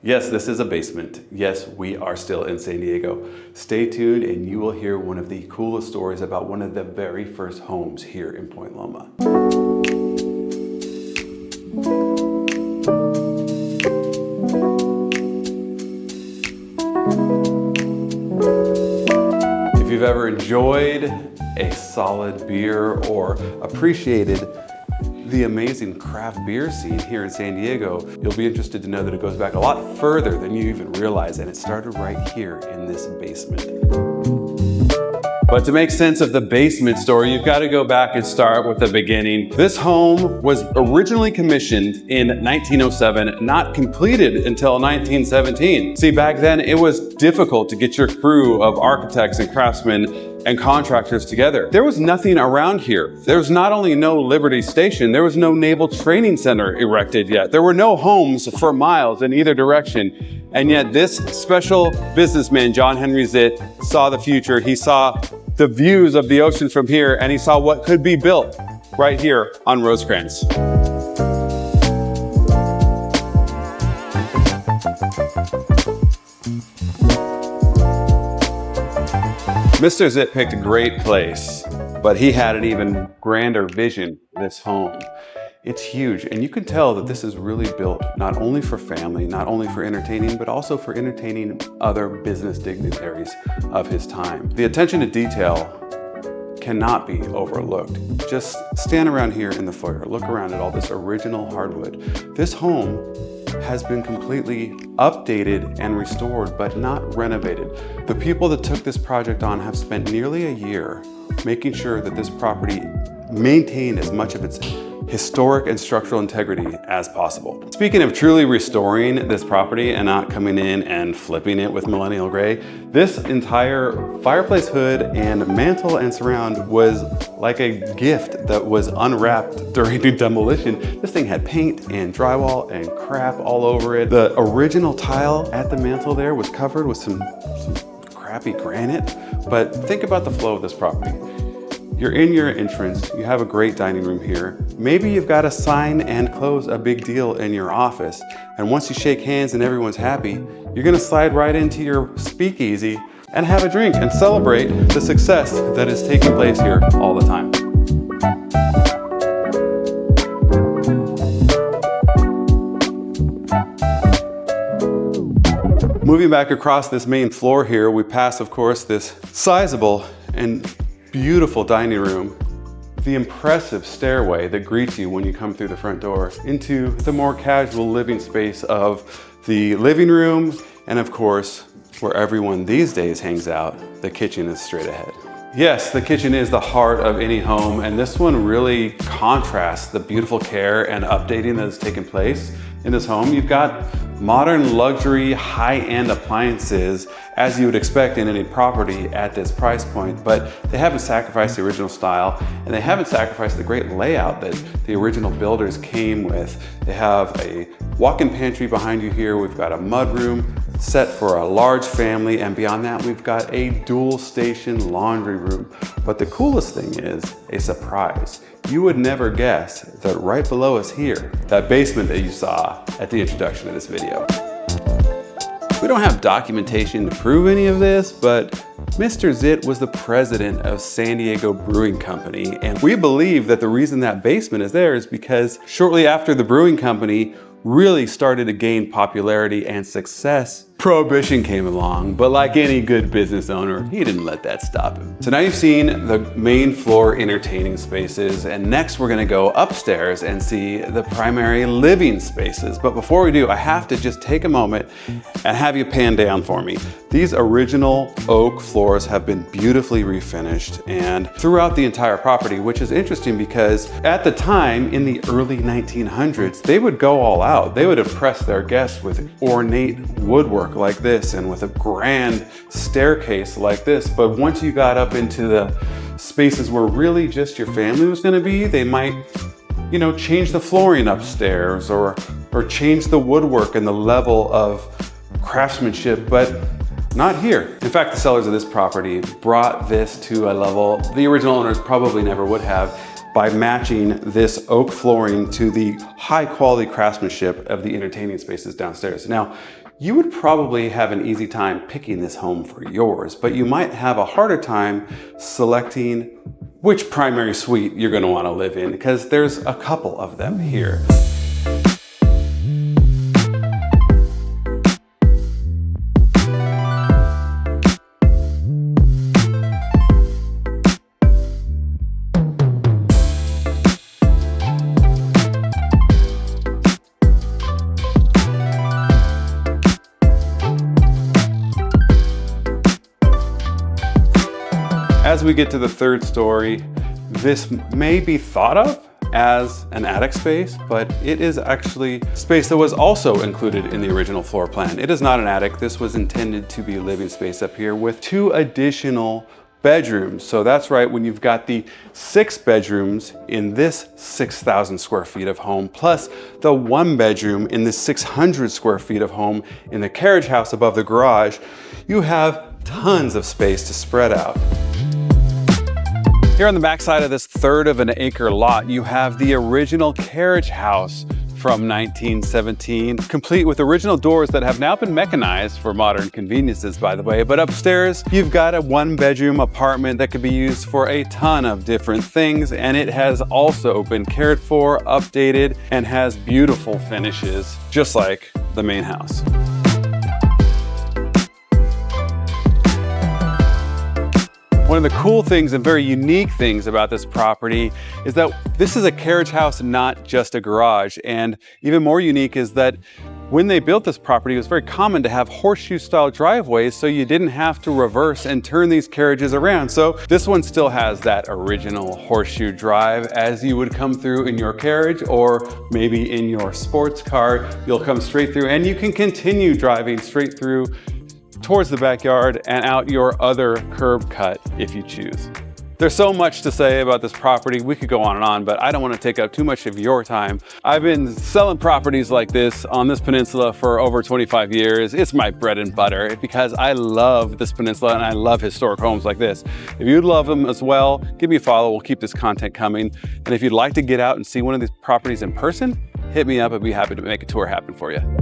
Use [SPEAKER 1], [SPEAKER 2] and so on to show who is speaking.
[SPEAKER 1] Yes, this is a basement. Yes, we are still in San Diego. Stay tuned and you will hear one of the coolest stories about one of the very first homes here in Point Loma. If you've ever enjoyed a solid beer or appreciated the amazing craft beer scene here in San Diego, you'll be interested to know that it goes back a lot further than you even realize, and it started right here in this basement. But to make sense of the basement story, you've got to go back and start with the beginning. This home was originally commissioned in 1907, not completed until 1917. See, back then it was difficult to get your crew of architects and craftsmen and contractors together. There was nothing around here. There was not only no Liberty Station, there was no Naval Training Center erected yet. There were no homes for miles in either direction. And yet this special businessman, John Henry Zitt, saw the future. He saw the views of the ocean from here, and he saw what could be built right here on Rosecrans. Mr. Zitt picked a great place, but he had an even grander vision, this home. It's huge, and you can tell that this is really built not only for family, not only for entertaining, but also for entertaining other business dignitaries of his time. The attention to detail cannot be overlooked. Just stand around here in the foyer, look around at all this original hardwood. This home has been completely updated and restored, but not renovated. The people that took this project on have spent nearly a year making sure that this property maintained as much of its historic and structural integrity as possible. Speaking of truly restoring this property and not coming in and flipping it with millennial gray, this entire fireplace hood and mantle and surround was like a gift that was unwrapped during the demolition. This thing had paint and drywall and crap all over it. The original tile at the mantle there was covered with some crappy granite, but think about the flow of this property. You're in your entrance, you have a great dining room here. Maybe you've got to sign and close a big deal in your office. And once you shake hands and everyone's happy, you're gonna slide right into your speakeasy and have a drink and celebrate the success that is taking place here all the time. Moving back across this main floor here, we pass, of course, this sizable and beautiful dining room, the impressive stairway that greets you when you come through the front door, into the more casual living space of the living room, and of course, where everyone these days hangs out, the kitchen is straight ahead. Yes, the kitchen is the heart of any home, and this one really contrasts the beautiful care and updating that has taken place in this home. You've got modern luxury, high-end appliances as you would expect in any property at this price point, but they haven't sacrificed the original style, and they haven't sacrificed the great layout that the original builders came with. They have a walk-in pantry behind you here. We've got a mudroom set for a large family, and beyond that, we've got a dual station laundry room. But the coolest thing is a surprise. You would never guess that right below us here, that basement that you saw at the introduction of this video. We don't have documentation to prove any of this, but Mr. Zitt was the president of San Diego Brewing Company, and we believe that the reason that basement is there is because shortly after the brewing company really started to gain popularity and success, Prohibition came along, but like any good business owner, he didn't let that stop him. So now you've seen the main floor entertaining spaces, and next we're gonna go upstairs and see the primary living spaces. But before we do, I have to just take a moment and have you pan down for me. These original oak floors have been beautifully refinished and throughout the entire property, which is interesting because at the time in the early 1900s, they would go all out. They would impress their guests with ornate woodwork like this and with a grand staircase like this. But once you got up into the spaces where really just your family was going to be, they might, you know, change the flooring upstairs or change the woodwork and the level of craftsmanship, but not here. In fact, the sellers of this property brought this to a level the original owners probably never would have by matching this oak flooring to the high quality craftsmanship of the entertaining spaces downstairs. Now, you would probably have an easy time picking this home for yours, but you might have a harder time selecting which primary suite you're going to want to live in, because there's a couple of them here. As we get to the third story, this may be thought of as an attic space, but it is actually space that was also included in the original floor plan. It is not an attic. This was intended to be living space up here with 2 additional bedrooms. So that's right, when you've got the 6 bedrooms in this 6,000 square feet of home, plus the 1 bedroom in this 600 square feet of home in the carriage house above the garage, you have tons of space to spread out. Here on the backside of this 1/3 of an acre lot, you have the original carriage house from 1917, complete with original doors that have now been mechanized for modern conveniences, by the way. But upstairs, you've got a 1-bedroom apartment that could be used for a ton of different things, and it has also been cared for, updated, and has beautiful finishes, just like the main house. One of the cool things and very unique things about this property is that this is a carriage house, not just a garage. And even more unique is that when they built this property, it was very common to have horseshoe-style driveways, so you didn't have to reverse and turn these carriages around. So this one still has that original horseshoe drive as you would come through in your carriage, or maybe in your sports car. You'll come straight through and you can continue driving straight through towards the backyard and out your other curb cut if you choose. There's so much to say about this property. We could go on and on, but I don't want to take up too much of your time. I've been selling properties like this on this peninsula for over 25 years. It's my bread and butter because I love this peninsula and I love historic homes like this. If you'd love them as well, give me a follow. We'll keep this content coming. And if you'd like to get out and see one of these properties in person, hit me up. I'd be happy to make a tour happen for you.